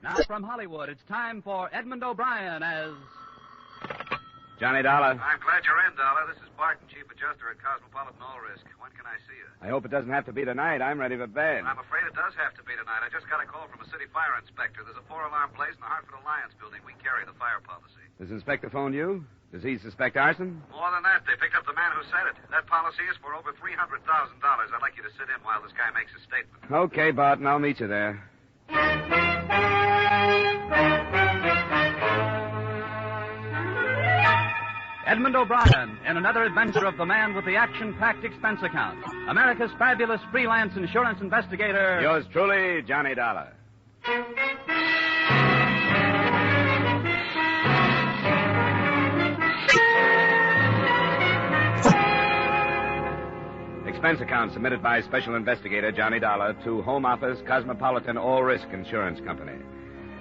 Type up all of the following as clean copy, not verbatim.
Now from Hollywood, it's time for Edmund O'Brien as... Johnny Dollar. I'm glad you're in, Dollar. This is Barton, Chief Adjuster at Cosmopolitan All Risk. When can I see you? I hope it doesn't have to be tonight. I'm ready for bed. I'm afraid it does have to be tonight. I just got a call from a city fire inspector. There's a 4-alarm blaze in the Hartford Alliance building. We carry the fire policy. Does Inspector phone you? Does he suspect arson? More than that, they picked up the man who said it. That policy is for over $300,000. I'd like you to sit in while this guy makes his statement. Okay, Barton. I'll meet you there. Edmund O'Brien in another adventure of the man with the action-packed expense account. America's fabulous freelance insurance investigator. Yours truly, Johnny Dollar. Expense account submitted by Special Investigator Johnny Dollar to Home Office Cosmopolitan All Risk Insurance Company.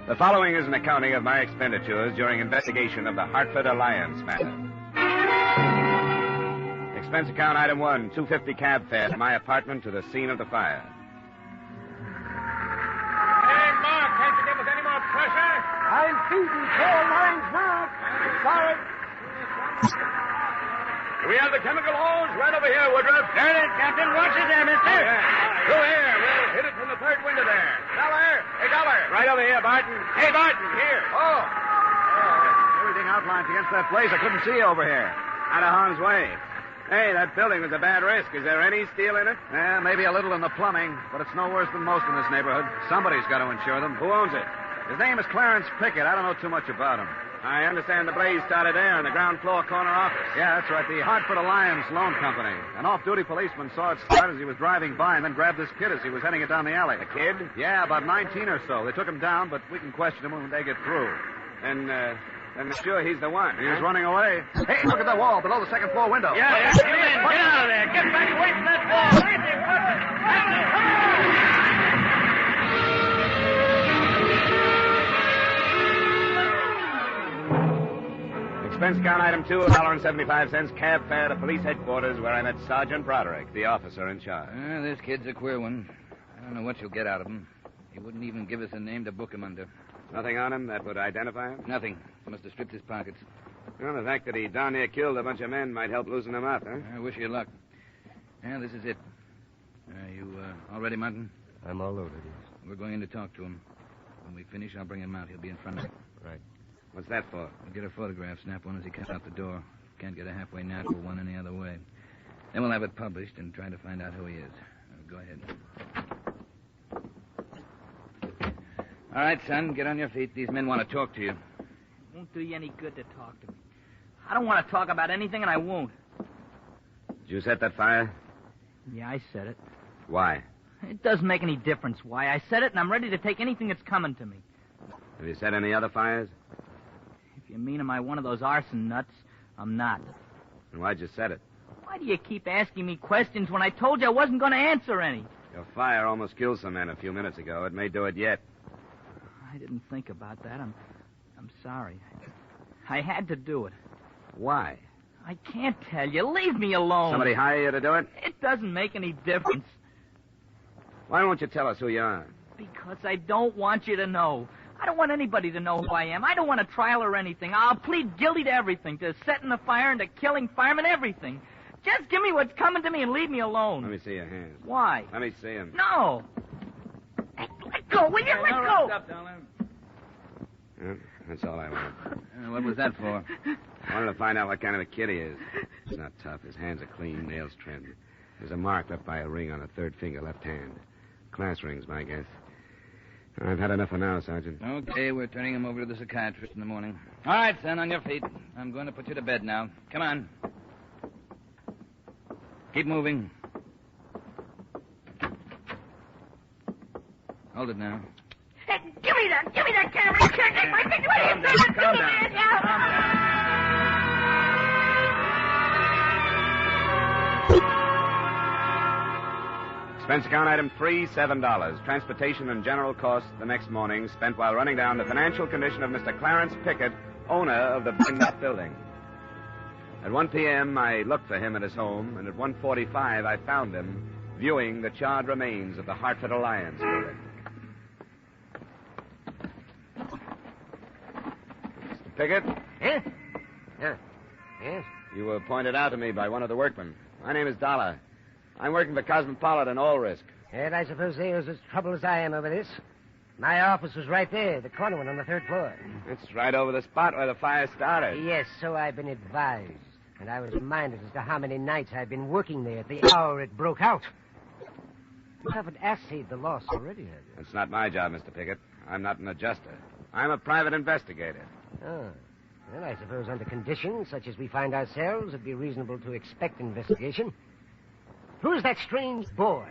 The following is an accounting of my expenditures during investigation of the Hartford Alliance matter. Expense account item 1, $250 cab fare from my apartment to the scene of the fire. Hey, Mark, can't you give us any more pressure? I'm feeding coal mines now. Sorry. We have the chemical hose right over here, Woodruff. There it is, Captain. Watch it there, mister. Oh, yeah. Through here. We'll hit it from the third window there. Dollar. Hey, Dollar. Right over here, Barton. Hey, Barton, here. Oh, everything outlines against that blaze. I couldn't see over here. Out of harm's way. Hey, that building was a bad risk. Is there any steel in it? Yeah, maybe a little in the plumbing, but it's no worse than most in this neighborhood. Somebody's got to insure them. Who owns it? His name is Clarence Pickett. I don't know too much about him. I understand the blaze started there in the ground floor corner office. Yeah, that's right. The Hartford Alliance Loan Company. An off-duty policeman saw it start as he was driving by and then grabbed this kid as he was heading it down the alley. A kid? Yeah, about 19 or so. They took him down, but we can question him when they get through. And sure he's the one. He was running away. Hey, look at that wall below the second floor window. Yeah, get in. Get out of there. Get back away from that wall. Right there, Expense account item 2, $1.75 cab fare to police headquarters where I met Sergeant Broderick, the officer in charge. This kid's a queer one. I don't know what you'll get out of him. He wouldn't even give us a name to book him under. Nothing on him that would identify him? Nothing. He must have stripped his pockets. Well, the fact that he darn near killed a bunch of men might help loosen him up, huh? I wish you luck. Yeah, this is it. You all ready, Martin? I'm all loaded. We're going in to talk to him. When we finish, I'll bring him out. He'll be in front of us. Right. What's that for? We'll get a photograph, snap one as he comes out the door. Can't get a halfway natural one any other way. Then we'll have it published and try to find out who he is. Go ahead. All right, son, get on your feet. These men want to talk to you. It won't do you any good to talk to me. I don't want to talk about anything, and I won't. Did you set that fire? Yeah, I said it. Why? It doesn't make any difference why. I said it, and I'm ready to take anything that's coming to me. Have you set any other fires? If you mean am I one of those arson nuts, I'm not. And why'd you set it? Why do you keep asking me questions when I told you I wasn't going to answer any? Your fire almost killed some men a few minutes ago. It may do it yet. I didn't think about that. I'm sorry. I had to do it. Why? I can't tell you. Leave me alone. Somebody hire you to do it? It doesn't make any difference. Why won't you tell us who you are? Because I don't want you to know. I don't want anybody to know who I am. I don't want a trial or anything. I'll plead guilty to everything, to setting the fire and to killing firemen, everything. Just give me what's coming to me and leave me alone. Let me see your hands. Why? Let me see them. No. Hey, let go, will you? Let go. Stop, darling. Well, that's all I want. What was that for? I wanted to find out what kind of a kid he is. He's not tough. His hands are clean, nails trimmed. There's a mark left by a ring on the third finger, left hand. Class rings, my guess. I've had enough for now, Sergeant. Okay, we're turning him over to the psychiatrist in the morning. All right, son, on your feet. I'm going to put you to bed now. Come on. Keep moving. Hold it now. Hey, give me that camera. You can't take my picture. Calm down. Calm down. Calm down. Expense account item 3, $7. Transportation and general costs the next morning spent while running down the financial condition of Mr. Clarence Pickett, owner of the building. At 1 p.m., I looked for him at his home, and at 1:45, I found him viewing the charred remains of the Hartford Alliance building. Pickett? Eh? Yes? You were pointed out to me by one of the workmen. My name is Dollar. I'm working for Cosmopolitan All Risk. And I suppose they was as troubled as I am over this. My office was right there, the corner one on the 3rd floor. It's right over the spot where the fire started. Yes, so I've been advised. And I was reminded as to how many nights I've been working there at the hour it broke out. You haven't assayed the loss already, have you? It's not my job, Mr. Pickett. I'm not an adjuster. I'm a private investigator. Oh. Well, I suppose under conditions such as we find ourselves, it'd be reasonable to expect investigation. Who is that strange boy?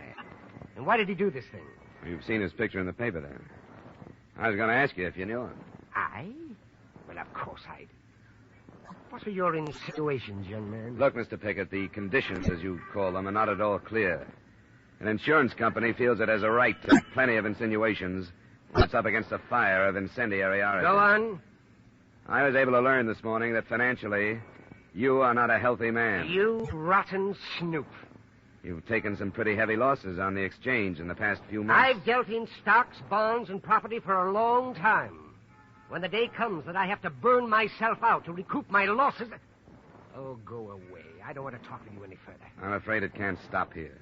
And why did he do this thing? You've seen his picture in the paper there. I was going to ask you if you knew him. I? Well, of course I'd. What are your insinuations, young man? Look, Mr. Pickett, the conditions, as you call them, are not at all clear. An insurance company feels it has a right to make plenty of insinuations when it's up against a fire of incendiary origin. Go on. I was able to learn this morning that financially, you are not a healthy man. You rotten snoop. You've taken some pretty heavy losses on the exchange in the past few months. I've dealt in stocks, bonds, and property for a long time. When the day comes that I have to burn myself out to recoup my losses... Oh, go away. I don't want to talk with you any further. I'm afraid it can't stop here.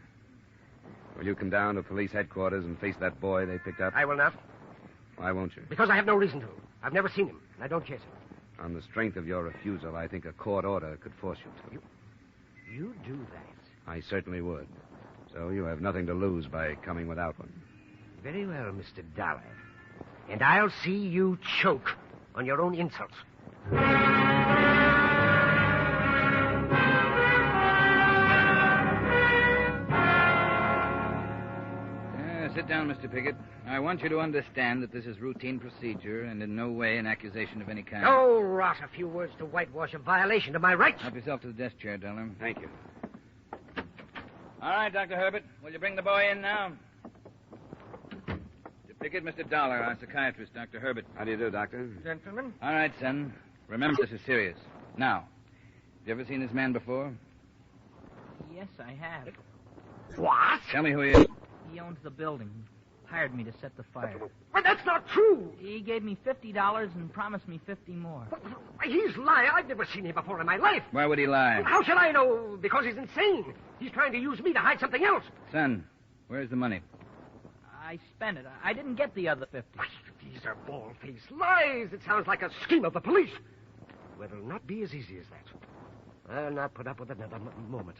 Will you come down to police headquarters and face that boy they picked up? I will not. Why won't you? Because I have no reason to. I've never seen him, and I don't chase him. On the strength of your refusal, I think a court order could force you to. You do that. I certainly would. So you have nothing to lose by coming without one. Very well, Mr. Dollar. And I'll see you choke on your own insults. Sit down, Mr. Pickett. I want you to understand that this is routine procedure and in no way an accusation of any kind. Oh, rot. A few words to whitewash a violation of my rights. Help yourself to the desk chair, Dollar. Thank you. All right, Dr. Herbert. Will you bring the boy in now? Mr. Pickett, Mr. Dollar, our psychiatrist, Dr. Herbert. How do you do, Doctor? Gentlemen. All right, son. Remember, this is serious. Now, have you ever seen this man before? Yes, I have. What? Tell me who he is. He owns the building. Hired me to set the fire. Well, that's not true. He gave me $50 and promised me 50 more. He's lying. I've never seen him before in my life. Why would he lie? How should I know? Because he's insane. He's trying to use me to hide something else. Son, where's the money? I spent it. I didn't get the other 50. Why, these are bald-faced lies. It sounds like a scheme of the police. Well, it'll not be as easy as that. I'll not put up with another moment.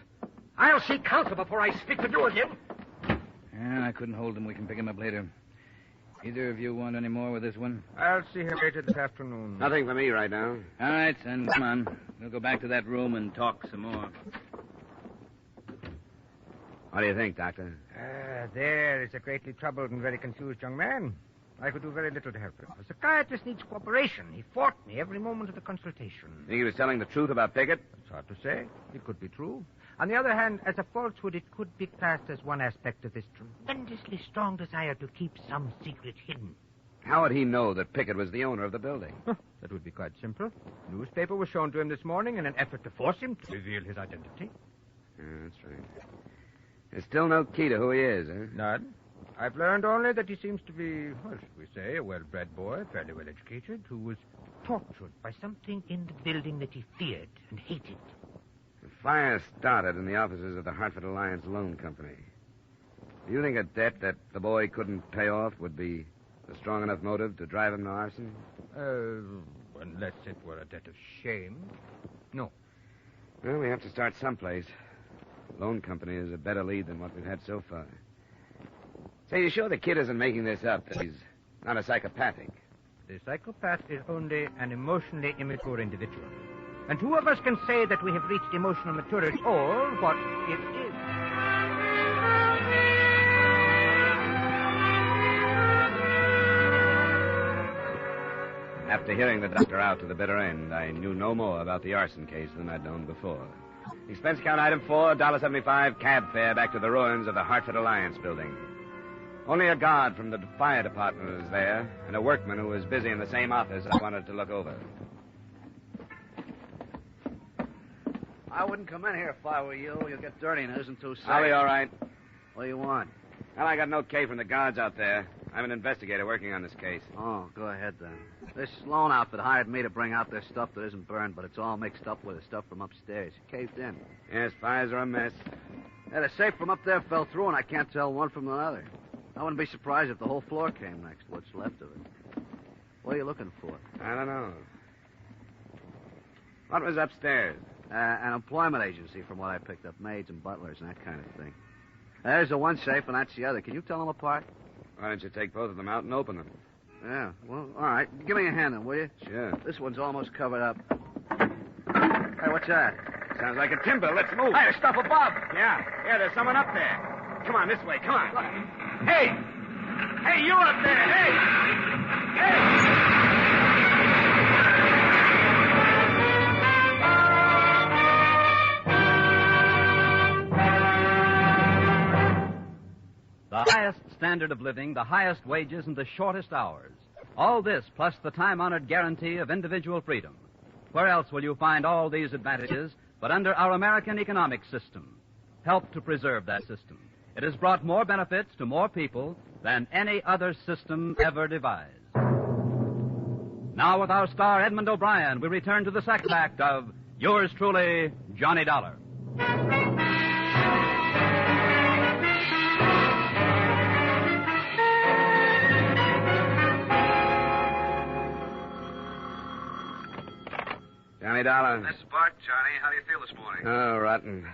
I'll seek counsel before I speak with you again. Yeah, I couldn't hold him. We can pick him up later. Either of you want any more with this one? I'll see him later this afternoon. Nothing for me right now. All right, son. Come on. We'll go back to that room and talk some more. What do you think, Doctor? There is a greatly troubled and very confused young man. I could do very little to help him. A psychiatrist needs cooperation. He fought me every moment of the consultation. Think he was telling the truth about Pickett? It's hard to say. It could be true. On the other hand, as a falsehood, it could be classed as one aspect of this tremendously strong desire to keep some secret hidden. How would he know that Pickett was the owner of the building? That would be quite simple. Newspaper was shown to him this morning in an effort to force him to reveal his identity. Yeah, that's right. There's still no key to who he is, eh? None. I've learned only that he seems to be, well, should we say, a well-bred boy, fairly well-educated, who was tortured by something in the building that he feared and hated. The fire started in the offices of the Hartford Alliance Loan Company. Do you think a debt that the boy couldn't pay off would be a strong enough motive to drive him to arson? Unless it were a debt of shame. No. Well, we have to start someplace. The loan company is a better lead than what we've had so far. Say, you sure the kid isn't making this up, that he's not a psychopathic? The psychopath is only an emotionally immature individual. And who of us can say that we have reached emotional maturity or what it is? After hearing the doctor out to the bitter end, I knew no more about the arson case than I'd known before. Expense account item 4, $1.75 cab fare back to the ruins of the Hartford Alliance building. Only a guard from the fire department was there, and a workman who was busy in the same office I wanted to look over. I wouldn't come in here if I were you. You'll get dirty and it isn't too safe. I'll be all right. What do you want? Well, I got an okay from the guards out there. I'm an investigator working on this case. Oh, go ahead then. This loan outfit hired me to bring out their stuff that isn't burned, but it's all mixed up with the stuff from upstairs. Caved in. Yes, fires are a mess. Yeah, the safe from up there fell through, and I can't tell one from another. I wouldn't be surprised if the whole floor came next, what's left of it. What are you looking for? I don't know. What was upstairs? An employment agency, from what I picked up. Maids and butlers and that kind of thing. There's the one safe, and that's the other. Can you tell them apart? Why don't you take both of them out and open them? Yeah, well, all right. Give me a hand then, will you? Sure. This one's almost covered up. Hey, what's that? Sounds like a timber. Let's move. Hey, there's stuff above. Yeah, there's someone up there. Come on, this way. Come on. Hey! Hey, you up there! Hey! Hey! The highest standard of living, the highest wages, and the shortest hours. All this, plus the time-honored guarantee of individual freedom. Where else will you find all these advantages but under our American economic system? Help to preserve that system. It has brought more benefits to more people than any other system ever devised. Now, with our star Edmund O'Brien, we return to the second act of Yours Truly, Johnny Dollar. Johnny Dollar. This is Bart, Johnny. How do you feel this morning? Oh, rotten.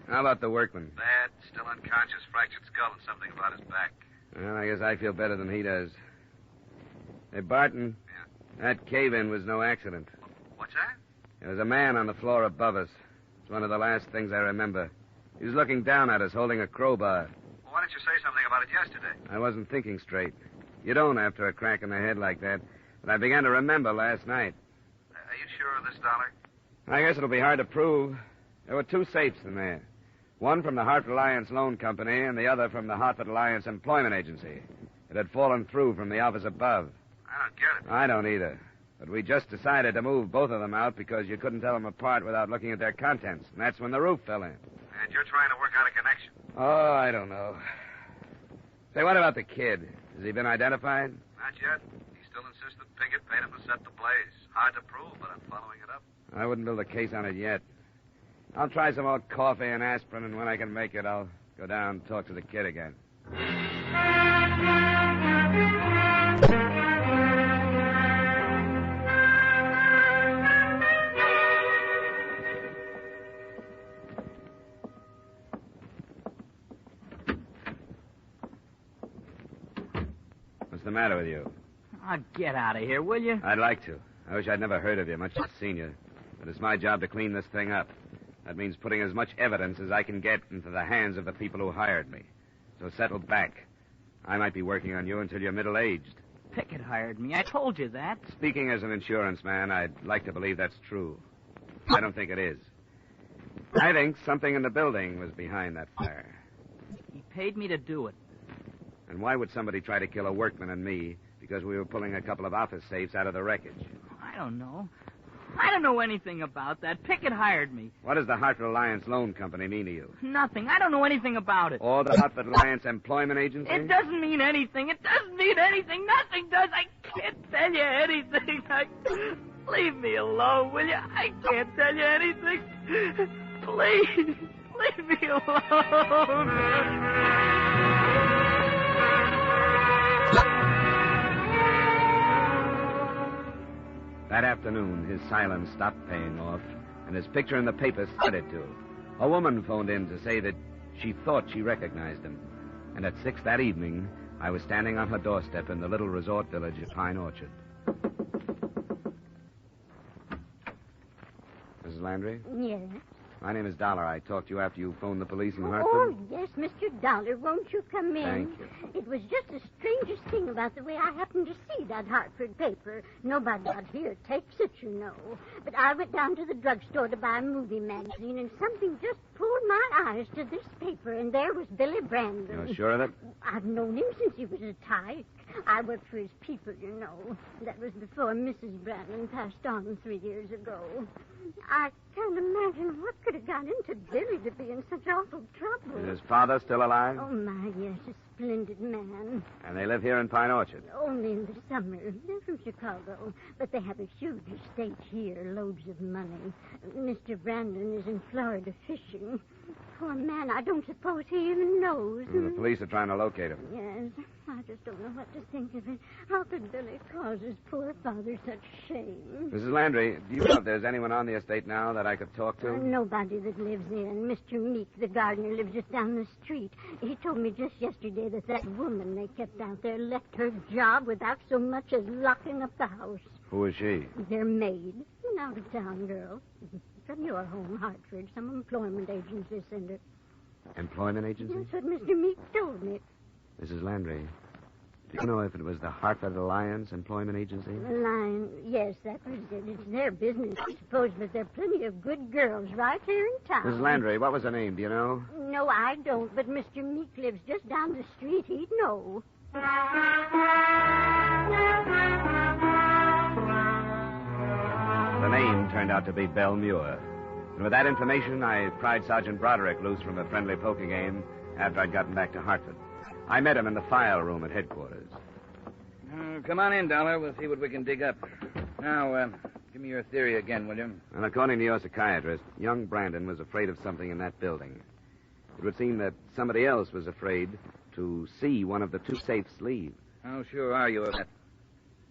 How about the workman? Bad. Still unconscious. Fractured skull and something about his back. Well, I guess I feel better than he does. Hey, Barton. Yeah? That cave-in was no accident. What's that? There was a man on the floor above us. It's one of the last things I remember. He was looking down at us, holding a crowbar. Well, why didn't you say something about it yesterday? I wasn't thinking straight. You don't after a crack in the head like that. But I began to remember last night. Are you sure of this, Dollar? I guess it'll be hard to prove. There were two safes in there. One from the Hartford Alliance Loan Company and the other from the Hartford Alliance Employment Agency. It had fallen through from the office above. I don't get it. I don't either. But we just decided to move both of them out because you couldn't tell them apart without looking at their contents. And that's when the roof fell in. And you're trying to work out a connection. Oh, I don't know. Say, what about the kid? Has he been identified? Not yet. He still insisted Pickett paid him to set the blaze. Hard to prove, but I'm following it up. I wouldn't build a case on it yet. I'll try some more coffee and aspirin, and when I can make it, I'll go down and talk to the kid again. What's the matter with you? Oh, get out of here, will you? I'd like to. I wish I'd never heard of you, much less seen you. But it's my job to clean this thing up. That means putting as much evidence as I can get into the hands of the people who hired me. So settle back. I might be working on you until you're middle-aged. Pickett hired me. I told you that. Speaking as an insurance man, I'd like to believe that's true. I don't think it is. I think something in the building was behind that fire. He paid me to do it. And why would somebody try to kill a workman and me because we were pulling a couple of office safes out of the wreckage? I don't know. I don't know anything about that. Pickett hired me. What does the Hartford Alliance Loan Company mean to you? Nothing. I don't know anything about it. Or the Hartford Alliance Employment Agency? It doesn't mean anything. It doesn't mean anything. Nothing does. I can't tell you anything. Leave me alone, will you? I can't tell you anything. Please, leave me alone. That afternoon, his silence stopped paying off, and his picture in the paper started to. A woman phoned in to say that she thought she recognized him. And at 6 that evening, I was standing on her doorstep in the little resort village of Pine Orchard. Mrs. Landry? Yes. My name is Dollar. I talked to you after you phoned the police in Hartford. Oh, yes, Mr. Dollar. Won't you come in? Thank you. It was just the strangest thing about the way I happened to see that Hartford paper. Nobody out here takes it, you know. But I went down to the drugstore to buy a movie magazine, and something just pulled my eyes to this paper, and there was Billy Brandon. You're sure of it? I've known him since he was a tyke. I worked for his people, you know. That was before Mrs. Brandon passed on 3 years ago. I can't imagine what could have got into Billy to be in such awful trouble. Is his father still alive? Oh, my, yes, a splendid man. And they live here in Pine Orchard? Only in the summer. They're from Chicago, but they have a huge estate here, loads of money. Mr. Brandon is in Florida fishing. Poor man, I don't suppose he even knows. The police are trying to locate him. Yes, I just don't know what to think of it. How could Billy cause his poor father such shame? Mrs. Landry, do you know if there's anyone on the estate now that I could talk to? Nobody that lives in. Mr. Meek, the gardener, lives just down the street. He told me just yesterday that woman they kept out there left her job without so much as locking up the house. Who is she? Their maid. An out-of-town girl. From your home, Hartford. Some employment agency sent her. Employment agency? That's what Mr. Meek told me. Mrs. Landry, do you know if it was the Hartford Alliance Employment Agency? Yes, that was it. It's their business, I suppose, but there are plenty of good girls right here in town. Mrs. Landry, what was her name? Do you know? No, I don't, but Mr. Meek lives just down the street. He'd know. The name turned out to be Belle Muir. And with that information, I pried Sergeant Broderick loose from a friendly poker game after I'd gotten back to Hartford. I met him in the file room at headquarters. Come on in, Dollar. We'll see what we can dig up. Now, give me your theory again, will you? And according to your psychiatrist, young Brandon was afraid of something in that building. It would seem that somebody else was afraid to see one of the two safes leave. How sure are you of that?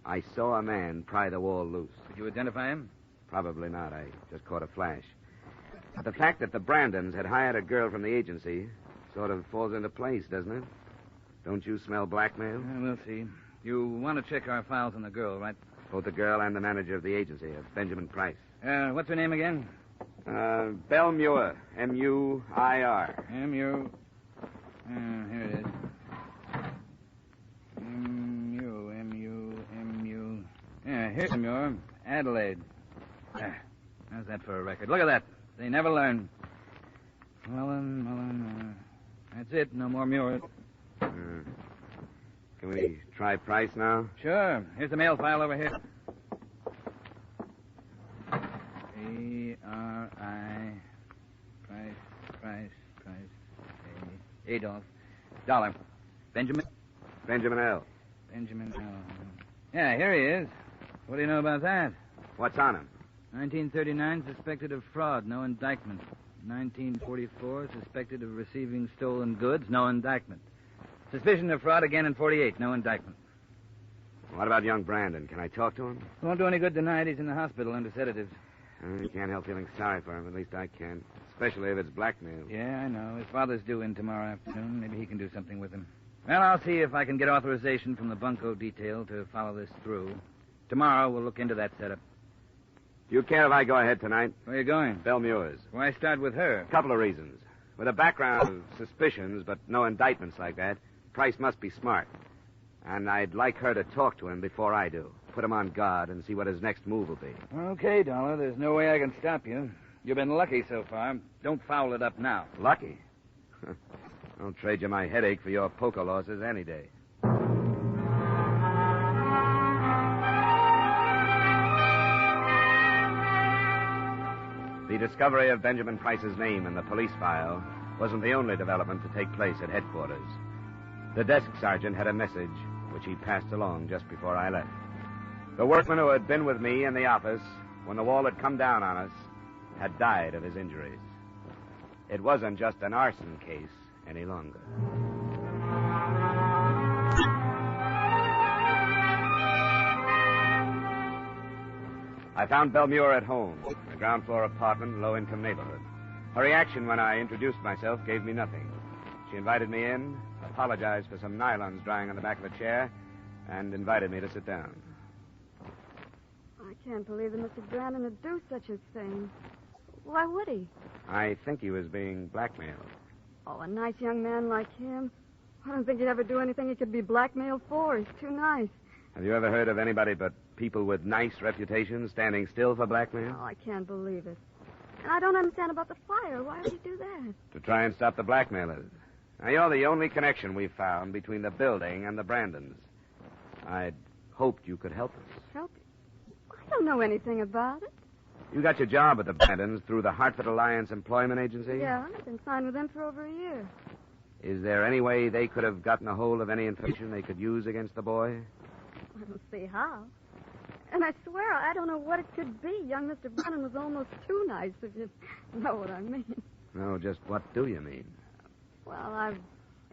I saw a man pry the wall loose. Did you identify him? Probably not. I just caught a flash. But the fact that the Brandons had hired a girl from the agency sort of falls into place, doesn't it? Don't you smell blackmail? We'll see. You want to check our files on the girl, right? Both the girl and the manager of the agency, Benjamin Price. What's her name again? Belle Muir. M-U-I-R. M-U... here it is. M-U... Yeah, here's Muir. Adelaide. How's that for a record? Look at that. They never learn. Mullen. That's it. No more Muir. Can we try Price now? Sure. Here's the mail file over here. A-R-I... Price... Adolf. Dollar. Benjamin L. Benjamin L. Yeah, here he is. What do you know about that? What's on him? 1939, suspected of fraud, no indictment. 1944, suspected of receiving stolen goods, no indictment. Suspicion of fraud again in 48, no indictment. What about young Brandon? Can I talk to him? Won't do any good tonight. He's in the hospital under sedatives. I can't help feeling sorry for him. At least I can. Especially if it's blackmail. Yeah, I know. His father's due in tomorrow afternoon. Maybe he can do something with him. Well, I'll see if I can get authorization from the bunco detail to follow this through. Tomorrow, we'll look into that setup. Do you care if I go ahead tonight? Where are you going? Belle Muir's. Why start with her? A couple of reasons. With a background of suspicions, but no indictments like that, Price must be smart. And I'd like her to talk to him before I do. Put him on guard and see what his next move will be. Okay, Dollar. There's no way I can stop you. You've been lucky so far. Don't foul it up now. Lucky? I'll trade you my headache for your poker losses any day. The discovery of Benjamin Price's name in the police file wasn't the only development to take place at headquarters. The desk sergeant had a message which he passed along just before I left. The workman who had been with me in the office when the wall had come down on us had died of his injuries. It wasn't just an arson case any longer. I found Belle Muir at home, a ground-floor apartment, low-income neighborhood. Her reaction when I introduced myself gave me nothing. She invited me in, apologized for some nylons drying on the back of a chair, and invited me to sit down. I can't believe that Mr. Brandon would do such a thing. Why would he? I think he was being blackmailed. Oh, a nice young man like him. I don't think he'd ever do anything he could be blackmailed for. He's too nice. Have you ever heard of anybody but people with nice reputations standing still for blackmail? Oh, I can't believe it. And I don't understand about the fire. Why would he do that? To try and stop the blackmailers. Now, you're the only connection we've found between the building and the Brandons. I'd hoped you could help us. Help you? I don't know anything about it. You got your job at the Brandons through the Hartford Alliance Employment Agency? Yeah, I've been signed with them for over a year. Is there any way they could have gotten a hold of any information they could use against the boy? I don't see how. And I swear, I don't know what it could be. Young Mr. Brennan was almost too nice, if you know what I mean. No, just what do you mean? Well, I've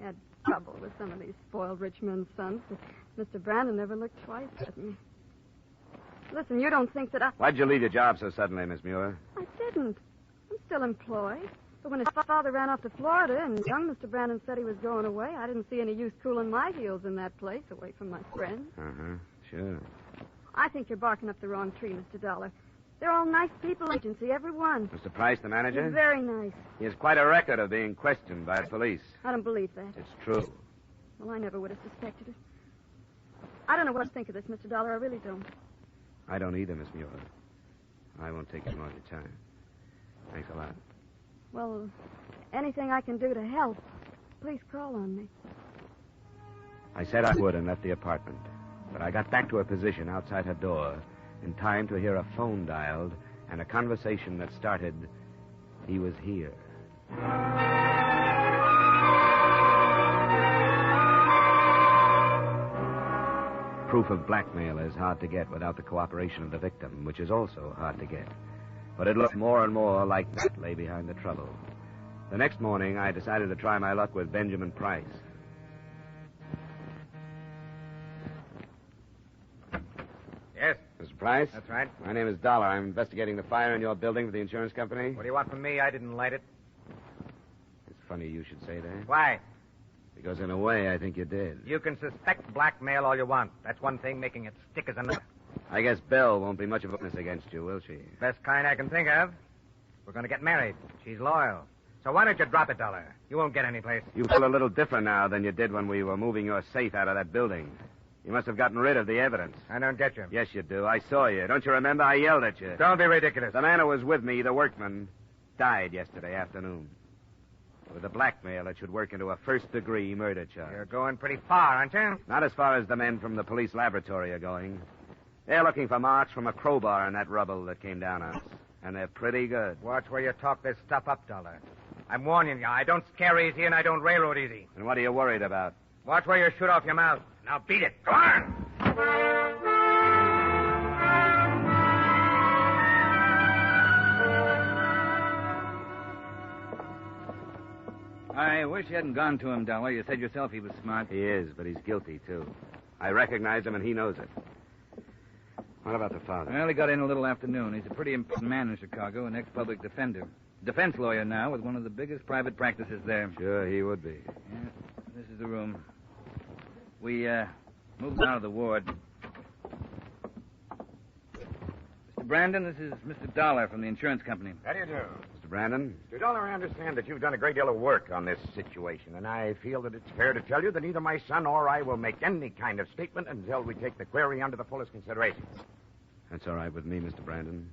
had trouble with some of these spoiled rich men's sons, but Mr. Brandon never looked twice at me. Listen, you don't think that I... Why'd you leave your job so suddenly, Miss Muir? I didn't. I'm still employed. But when his father ran off to Florida and young Mr. Brandon said he was going away, I didn't see any use cooling my heels in that place away from my friends. Uh-huh, sure. I think you're barking up the wrong tree, Mr. Dollar. They're all nice people, agency, every one. Mr. Price, the manager? He's very nice. He has quite a record of being questioned by the police. I don't believe that. It's true. Well, I never would have suspected it. I don't know what to think of this, Mr. Dollar. I really don't. I don't either, Miss Muir. I won't take any more of your time. Thanks a lot. Well, anything I can do to help, please call on me. I said I would and left the apartment. But I got back to her position outside her door in time to hear a phone dialed and a conversation that started, "He was here." Proof of blackmail is hard to get without the cooperation of the victim, which is also hard to get. But it looked more and more like that lay behind the trouble. The next morning, I decided to try my luck with Benjamin Price. Yes? Mr. Price? That's right. My name is Dollar. I'm investigating the fire in your building for the insurance company. What do you want from me? I didn't light it. It's funny you should say that. Why? Because in a way, I think you did. You can suspect blackmail all you want. That's one thing, making it stick as another. I guess Belle won't be much of a witness against you, will she? Best kind I can think of. We're going to get married. She's loyal. So why don't you drop it, Dollar? You won't get any place. You feel a little different now than you did when we were moving your safe out of that building. You must have gotten rid of the evidence. I don't get you. Yes, you do. I saw you. Don't you remember? I yelled at you. Don't be ridiculous. The man who was with me, the workman, died yesterday afternoon. With the blackmail, it should work into a first-degree murder charge. You're going pretty far, aren't you? Not as far as the men from the police laboratory are going. They're looking for marks from a crowbar in that rubble that came down on us. And they're pretty good. Watch where you talk this stuff up, Dollar. I'm warning you. I don't scare easy and I don't railroad easy. And what are you worried about? Watch where you shoot off your mouth. Now beat it. Go on! I wish you hadn't gone to him, Dollar. You said yourself he was smart. He is, but he's guilty, too. I recognize him, and he knows it. What about the father? Well, he got in a little afternoon. He's a pretty important man in Chicago, an ex-public defender. Defense lawyer now with one of the biggest private practices there. Sure, he would be. Yeah, this is the room. We, moved out of the ward. Mr. Brandon, this is Mr. Dollar from the insurance company. How do you do? Mr. Brandon? Mr. Dollar, I understand that you've done a great deal of work on this situation, and I feel that it's fair to tell you that neither my son or I will make any kind of statement until we take the query under the fullest consideration. That's all right with me, Mr. Brandon.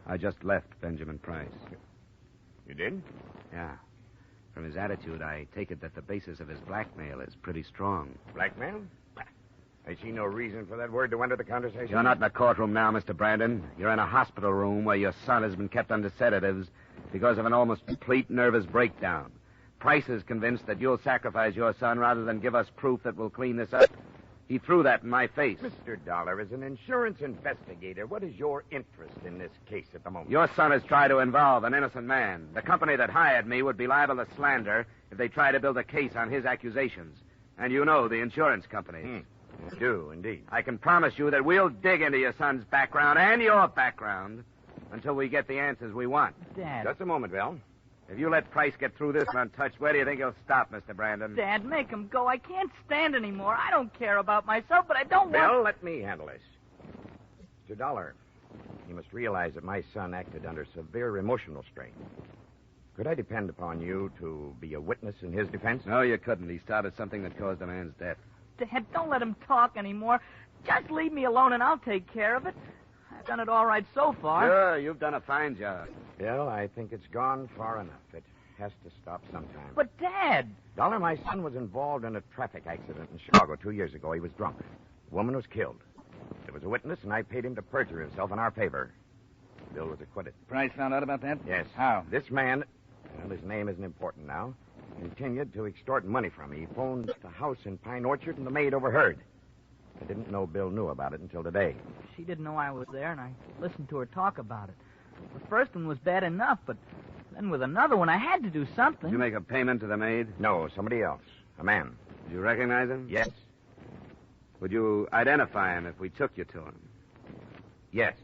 I just left Benjamin Price. You did? Yeah. From his attitude, I take it that the basis of his blackmail is pretty strong. Blackmail? I see no reason for that word to enter the conversation. You're not in a courtroom now, Mr. Brandon. You're in a hospital room where your son has been kept under sedatives because of an almost complete nervous breakdown. Price is convinced that you'll sacrifice your son rather than give us proof that will clean this up. He threw that in my face. Mr. Dollar, as an insurance investigator, what is your interest in this case at the moment? Your son has tried to involve an innocent man. The company that hired me would be liable to slander if they try to build a case on his accusations. And you know the insurance companies. I do, indeed. I can promise you that we'll dig into your son's background and your background until we get the answers we want. Dad. Just a moment, Bill. If you let Price get through this untouched, where do you think he'll stop, Mr. Brandon? Dad, make him go. I can't stand anymore. I don't care about myself, but I don't want... Bill, let me handle this. Mr. Dollar, you must realize that my son acted under severe emotional strain. Could I depend upon you to be a witness in his defense? No, you couldn't. He started something that caused a man's death. Dad, don't let him talk anymore. Just leave me alone and I'll take care of it. I've done it all right so far. Sure, you've done a fine job. Bill, I think it's gone far enough. has to stop sometime. But, Dad... Dollar, my son was involved in a traffic accident in Chicago 2 years ago. He was drunk. A woman was killed. There was a witness, and I paid him to perjure himself in our favor. Bill was acquitted. Price found out about that? Yes. How? This man, well, his name isn't important now, continued to extort money from me. He phoned the house in Pine Orchard, and the maid overheard. I didn't know Bill knew about it until today. She didn't know I was there, and I listened to her talk about it. The first one was bad enough, but then with another one, I had to do something. Did you make a payment to the maid? No, somebody else. A man. Did you recognize him? Yes. Would you identify him if we took you to him? Yes.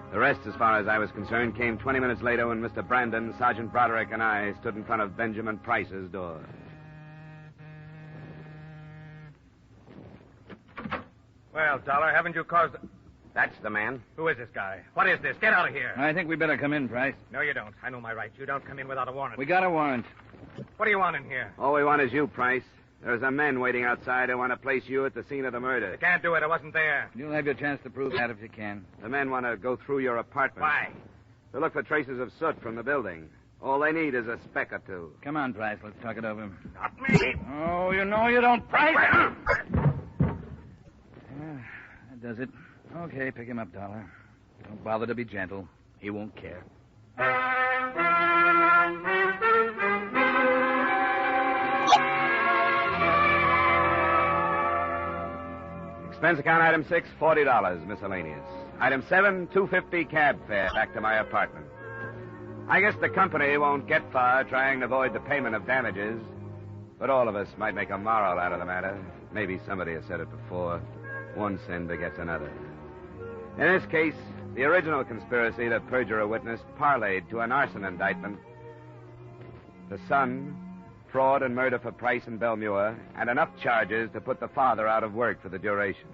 The rest, as far as I was concerned, came 20 minutes later when Mr. Brandon, Sergeant Broderick, and I stood in front of Benjamin Price's door. Well, Dollar, haven't you caused... That's the man. Who is this guy? What is this? Get out of here. I think we better come in, Price. No, you don't. I know my rights. You don't come in without a warrant. We got a warrant. What do you want in here? All we want is you, Price. There's a men waiting outside who want to place you at the scene of the murder. You can't do it. I wasn't there. You'll have your chance to prove that if you can. The men want to go through your apartment. Why? To look for traces of soot from the building. All they need is a speck or two. Come on, Price. Let's talk it over. Not me. Oh, you know you don't, Price. That does it. Okay, pick him up, Dollar. Don't bother to be gentle. He won't care. Expense account item 6, $40, miscellaneous. Item 7, $2.50 cab fare back to my apartment. I guess the company won't get far trying to avoid the payment of damages, but all of us might make a moral out of the matter. Maybe somebody has said it before. One sin begets another. In this case, the original conspiracy to perjure a witness parlayed to an arson indictment. The son, fraud and murder for Price and Belmure, and enough charges to put the father out of work for the duration.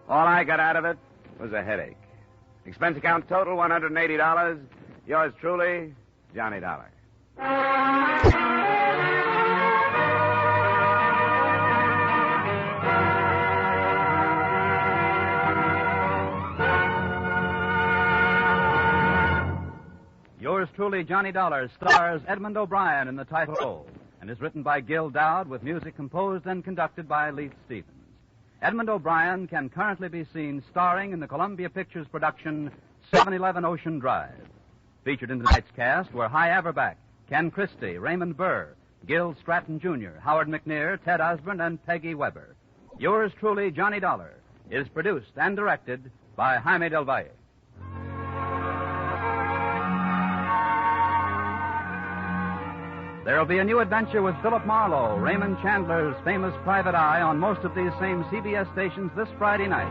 All I got out of it was a headache. Expense account total, $180. Yours truly, Johnny Dollar. Yours truly, Johnny Dollar, stars Edmund O'Brien in the title role and is written by Gil Dowd with music composed and conducted by Leith Stevens. Edmund O'Brien can currently be seen starring in the Columbia Pictures production 711 Ocean Drive. Featured in tonight's cast were Hy Averback, Ken Christie, Raymond Burr, Gil Stratton Jr., Howard McNear, Ted Osborne, and Peggy Weber. Yours truly, Johnny Dollar, is produced and directed by Jaime Del Valle. There'll be a new adventure with Philip Marlowe, Raymond Chandler's famous private eye, on most of these same CBS stations this Friday night.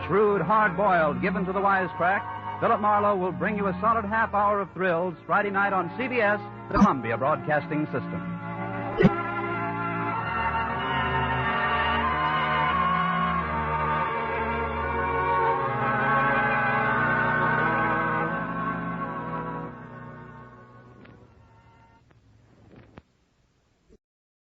Shrewd, hard-boiled, given to the wisecrack, Philip Marlowe will bring you a solid half hour of thrills Friday night on CBS, the Columbia Broadcasting System.